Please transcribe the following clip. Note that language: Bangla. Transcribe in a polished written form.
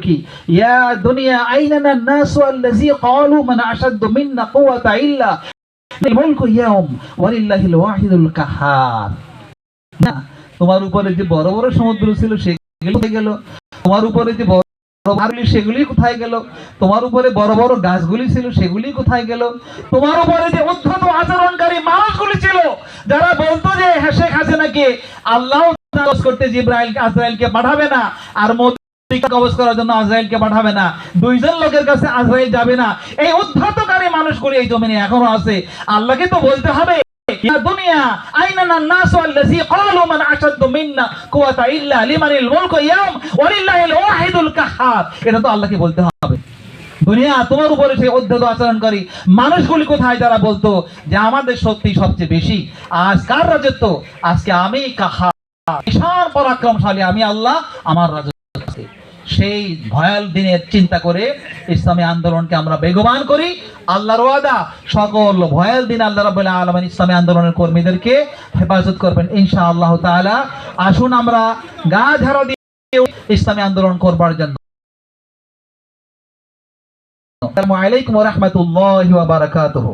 কি ইয়া দুনিয়া আইনানা নাসু আল্লাযী ক্বালু মান আশাদ্দু মিন্না কুওয়াতা ইল্লা মুলকু ইয়াউম ওয়ালিল্লাহিল ওয়াহিদুল কাহ্হার। না, তোমার উপরে যে বড় বড় সমুদ্র ছিল সেগুলো কোথায় গেল? তোমার উপরে যে বড় পাহাড়গুলি সেগুলি কোথায় গেল? তোমার উপরে বড় বড় গাছগুলি ছিল সেগুলি কোথায় গেল? তোমার উপরে যে উদ্ধত আচরণকারী মানুষগুলি ছিল যারা বলতো যে শেখ হাসিনাকে আল্লাহ কবজ করতে আজরাইলকে পাঠাবে না, আর কবজ করার জন্য আজরাইলকে পাঠাবে না, দুইজন লোকের কাছে আজরাইল যাবে না, এই উদ্ধতকারী মানুষগুলি এই জমিনে এখনো আছে। আল্লাহকে তো বলতে হবে ইয়া দুনিয়া আইনানা নাসু আল্লাযী ক্বালু মান আশাদ্দু মিন্না কুওয়াতা ইল্লা লিমানিল মুলকু ইয়াউম ওয়ালিল্লাহিল ওয়াহিদুল কাহ্হার। এটা তো আল্লাহকে বলতে হবে। দুনিয়া, তোমার উপরে সেই উদ্ধত আচরণকারী মানুষগুলি কোথায় যারা বলতো যে আমাদের শক্তি সবচেয়ে বেশি, আজ কার রাজত্ব? আজকে আমি কাহ্হার, বিশাল পরাক্রমশালী আমি আল্লাহ, আমার রাজত্ব। সেই ভয়াল দিনের চিন্তা করে ইসলামী আন্দোলনকে আমরা বেগবান করি। আল্লাহর ওয়াদা, সকল ভয়াল দিন আল্লাহ রাব্বুল আলামিন ইসলামী আন্দোলনের কর্মীদেরকে হেফাজত করবেন ইনশাআল্লাহ তাআলা। আসুন আমরা গা ঝাড়া দিয়ে ইসলামী আন্দোলন করবার জন্য। আসসালামু আলাইকুম ওয়া রাহমাতুল্লাহি ওয়া বারাকাতুহু।